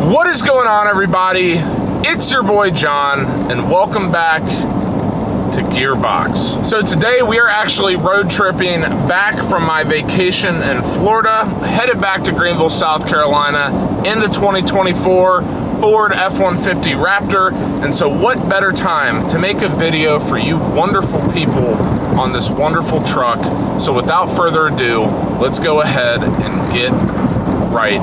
What is going on, everybody? It's your boy John, and welcome back to Gearbox. So today we are actually road tripping back from my vacation in Florida, headed back to Greenville, South Carolina in the 2024 Ford F-150 Raptor. And so what better time to make a video for you wonderful people on this wonderful truck. So without further ado, let's go ahead and get right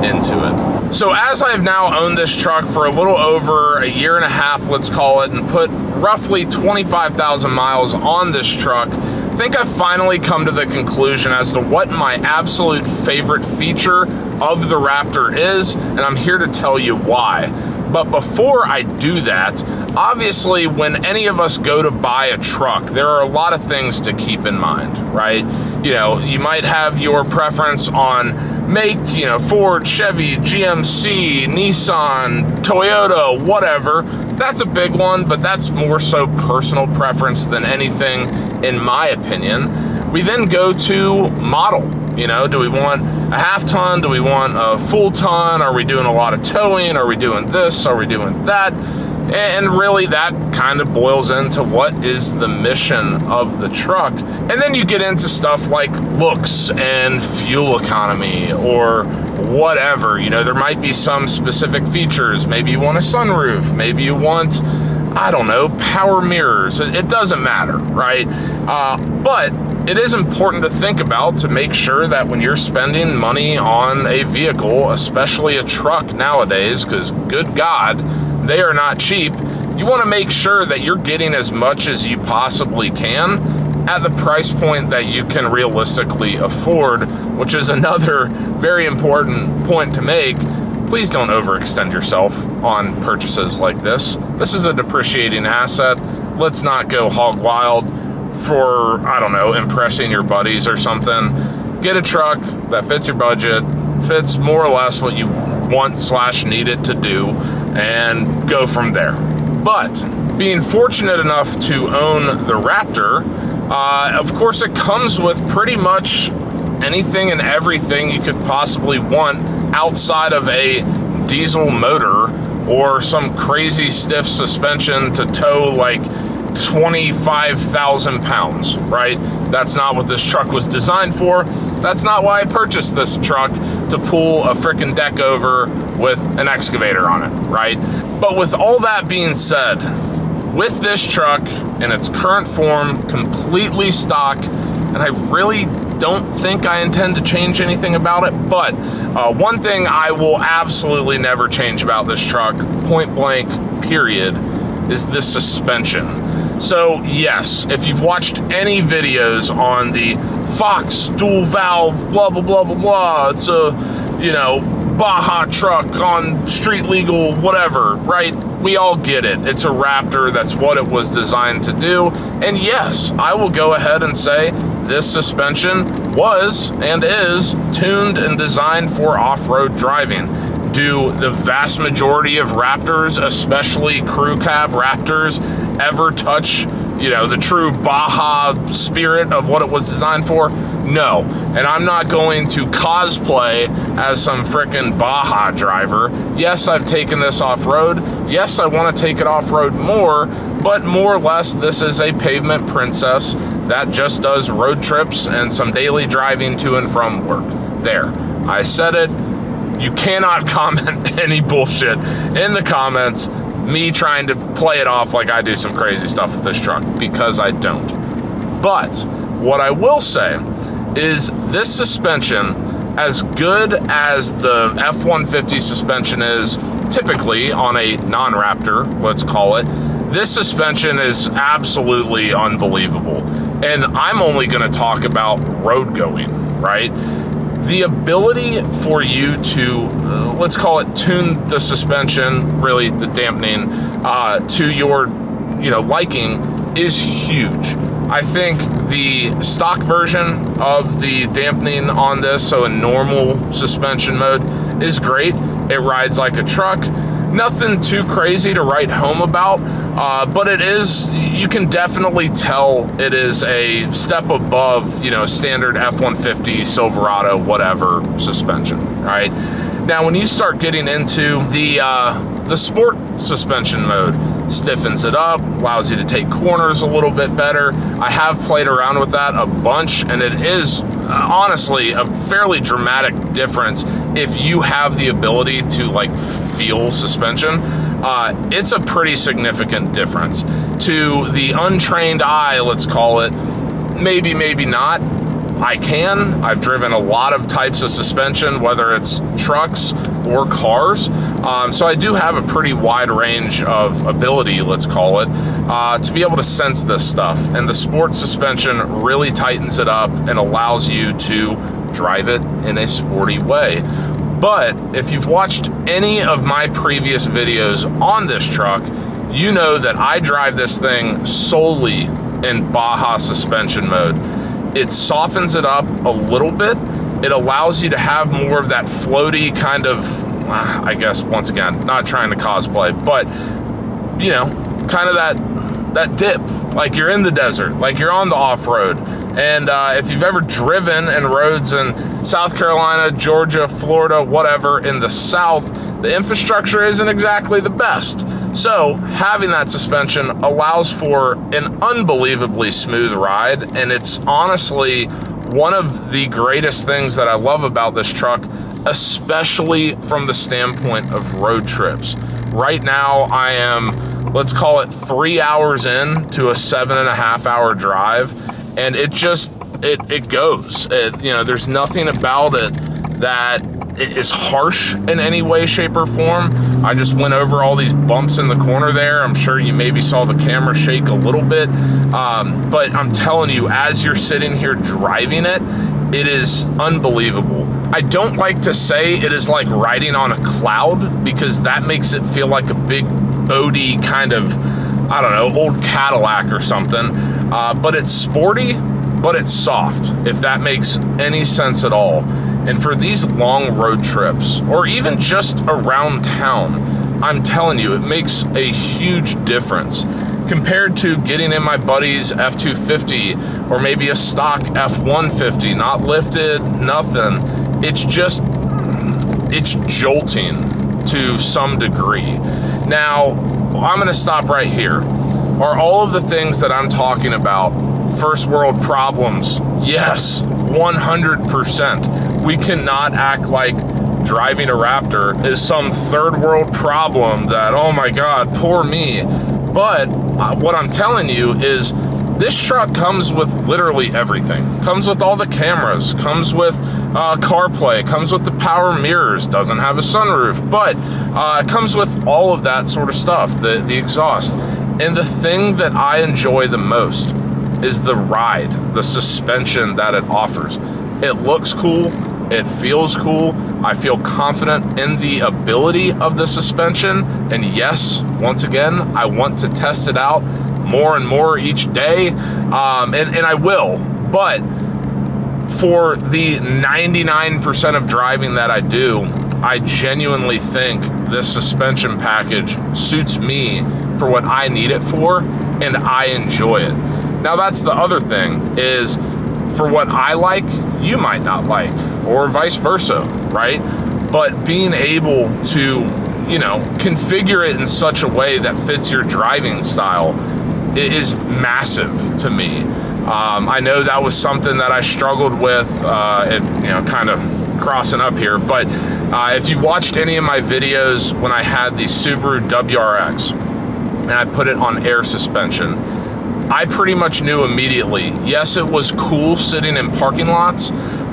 into it. So as I've now owned this truck for a little over a year and a half, let's call it, and put roughly 25,000 miles on this truck, I think I've finally come to the conclusion as to what my absolute favorite feature of the Raptor is, and I'm here to tell you why. But before I do that, obviously when any of us go to buy a truck, there are a lot of things to keep in mind, right? You know, you might have your preference on make, you know, Ford, Chevy, GMC, Nissan, Toyota, whatever. That's a big one, but that's more so personal preference than anything, in my opinion. We then go to model. You know, do we want a half ton? Do we want a full ton? Are we doing a lot of towing? Are we doing this? Are we doing that? And really that kind of boils into what is the mission of the truck. And then you get into stuff like looks and fuel economy or whatever. You know, there might be some specific features. Maybe you want a sunroof. Maybe you want, I don't know, power mirrors. It doesn't matter, right? But it is important to think about to make sure that when you're spending money on a vehicle, especially a truck nowadays, because good God, they are not cheap, you want to make sure that you're getting as much as you possibly can at the price point that you can realistically afford, which is another very important point to make. Please don't overextend yourself on purchases like this. This is a depreciating asset. Let's not go hog wild for, I don't know, impressing your buddies or something. Get a truck that fits your budget, fits more or less what you want/need it to do, and go from there. But being fortunate enough to own the Raptor, of course it comes with pretty much anything and everything you could possibly want outside of a diesel motor or some crazy stiff suspension to tow like 25,000 pounds, right? That's not what this truck was designed for. That's not why I purchased this truck, to pull a frickin' deck over with an excavator on it, right? But with all that being said, with this truck in its current form, completely stock, and I really don't think I intend to change anything about it, but one thing I will absolutely never change about this truck, point blank, period, is the suspension. So yes, if you've watched any videos on the Fox dual valve, blah, blah, blah, blah, blah, it's a, you know, Baja truck on street legal, whatever, right? We all get it. It's a Raptor. That's what it was designed to do. And yes, I will go ahead and say this suspension was and is tuned and designed for off-road driving. Do the vast majority of Raptors, especially crew cab Raptors, ever touch, you know, the true Baja spirit of what it was designed for? No. And I'm not going to cosplay as some frickin' Baja driver. Yes, I've taken this off-road. Yes, I want to take it off-road more, but more or less this is a pavement princess that just does road trips and some daily driving to and from work. There. I said it. You cannot comment any bullshit in the comments, me trying to play it off like I do some crazy stuff with this truck, because I don't. But what I will say is this suspension, as good as the F-150 suspension is typically on a non-Raptor, let's call it, this suspension is absolutely unbelievable. And I'm only going to talk about road going, right? The ability for you to, let's call it, tune the suspension, really the dampening, to your, you know, liking is huge. I think the stock version of the dampening on this, so a normal suspension mode, is great. It rides like a truck. Nothing too crazy to write home about, but it is, you can definitely tell it is a step above, you know, standard F-150, Silverado, whatever suspension, right? Now, when you start getting into the sport suspension mode, stiffens it up, allows you to take corners a little bit better. I have played around with that a bunch, and it is honestly a fairly dramatic difference if you have the ability to like feel suspension. It's a pretty significant difference. To the untrained eye, let's call it, maybe not. I've driven a lot of types of suspension, whether it's trucks or cars. So I do have a pretty wide range of ability, let's call it, to be able to sense this stuff. And the sport suspension really tightens it up and allows you to drive it in a sporty way. But if you've watched any of my previous videos on this truck, you know that I drive this thing solely in Baja suspension mode. It softens it up a little bit. It allows you to have more of that floaty kind of, I guess, once again, not trying to cosplay, but, you know, kind of that dip, like you're in the desert, like you're on the off-road. And if you've ever driven in roads in South Carolina, Georgia, Florida, whatever, in the South, the infrastructure isn't exactly the best. So having that suspension allows for an unbelievably smooth ride, and it's honestly one of the greatest things that I love about this truck, especially from the standpoint of road trips. Right now I am, let's call it 3 hours in to a 7.5 hour drive, and it just, it goes. You know, there's nothing about it that is harsh in any way, shape, or form. I just went over all these bumps in the corner there. I'm sure you maybe saw the camera shake a little bit, but I'm telling you, as you're sitting here driving it, it is unbelievable. I don't like to say it is like riding on a cloud, because that makes it feel like a big boaty kind of, I don't know, old Cadillac or something, but it's sporty, but it's soft, if that makes any sense at all. And for these long road trips, or even just around town, I'm telling you, it makes a huge difference compared to getting in my buddy's F250 or maybe a stock F150, not lifted, nothing. It's just, it's jolting to some degree. Now, I'm gonna stop right here. Are all of the things that I'm talking about first world problems? Yes, 100%. We cannot act like driving a Raptor is some third world problem that, oh my God, poor me. But what I'm telling you is this truck comes with literally everything. Comes with all the cameras, comes with CarPlay, comes with the power mirrors, doesn't have a sunroof, but it comes with all of that sort of stuff, the exhaust. And the thing that I enjoy the most is the ride, the suspension that it offers. It looks cool, it feels cool, I feel confident in the ability of the suspension, and yes, once again, I want to test it out more and more each day, and I will, but for the 99% of driving that I do, I genuinely think this suspension package suits me for what I need it for, and I enjoy it. Now that's the other thing, is for what I like, you might not like, or vice versa, right? But being able to, you know, configure it in such a way that fits your driving style is massive to me. I know that was something that I struggled with, you know, kind of crossing up here, but if you watched any of my videos when I had the Subaru WRX and I put it on air suspension, I pretty much knew immediately, yes, it was cool sitting in parking lots,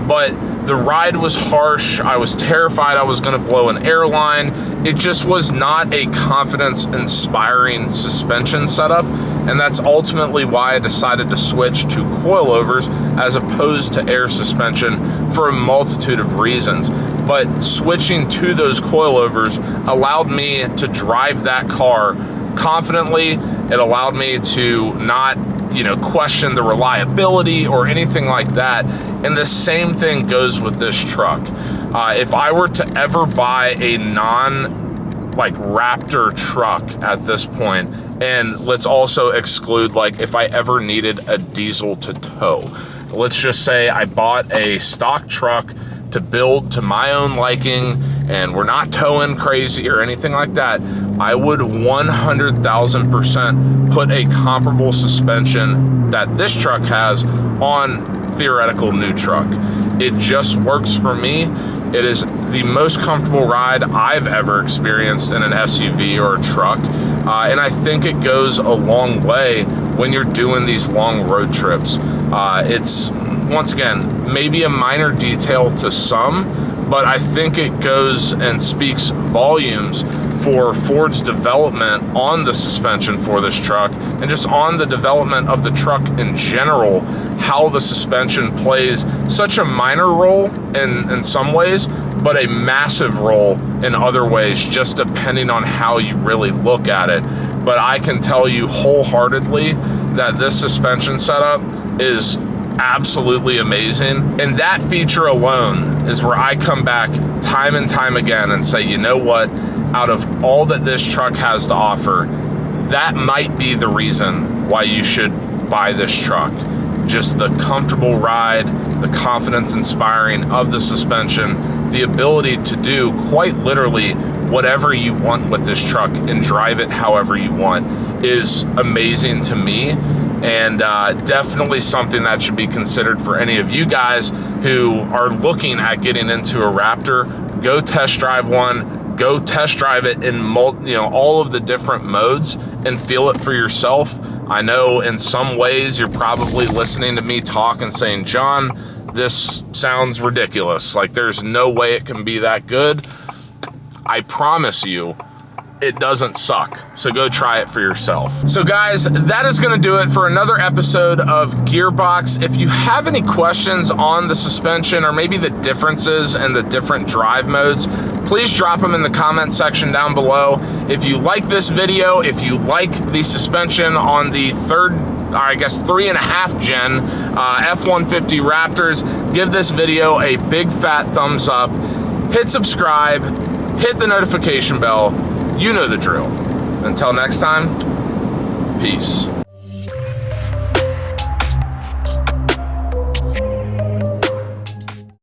but the ride was harsh. I was terrified I was gonna blow an airline. It just was not a confidence-inspiring suspension setup, and that's ultimately why I decided to switch to coilovers as opposed to air suspension for a multitude of reasons. But switching to those coilovers allowed me to drive that car confidently. It allowed me to not, you know, question the reliability or anything like that. And the same thing goes with this truck. If I were to ever buy a Raptor truck at this point, and let's also exclude like if I ever needed a diesel to tow. Let's just say I bought a stock truck to build to my own liking, and we're not towing crazy or anything like that, I would 100,000% put a comparable suspension that this truck has on theoretical new truck. It just works for me. It is the most comfortable ride I've ever experienced in an SUV or a truck. And I think it goes a long way when you're doing these long road trips. It's, once again, maybe a minor detail to some, but I think it goes and speaks volumes for Ford's development on the suspension for this truck, and just on the development of the truck in general, how the suspension plays such a minor role in some ways, but a massive role in other ways, just depending on how you really look at it. But I can tell you wholeheartedly that this suspension setup is absolutely amazing, and that feature alone is where I come back time and time again and say, you know what, out of all that this truck has to offer, that might be the reason why you should buy this truck. Just the comfortable ride, the confidence inspiring of the suspension, the ability to do quite literally whatever you want with this truck and drive it however you want is amazing to me. And definitely something that should be considered for any of you guys who are looking at getting into a Raptor. Go test drive one, go test drive it in all of the different modes and feel it for yourself. I know in some ways you're probably listening to me talk and saying, John, this sounds ridiculous. Like, there's no way it can be that good. I promise you, it doesn't suck. So go try it for yourself. So guys, that is gonna do it for another episode of Gearbox. If you have any questions on the suspension or maybe the differences and the different drive modes, please drop them in the comment section down below. If you like this video, if you like the suspension on the 3.5 gen F-150 Raptors, give this video a big fat thumbs up, hit subscribe, hit the notification bell. You know the drill. Until next time, peace.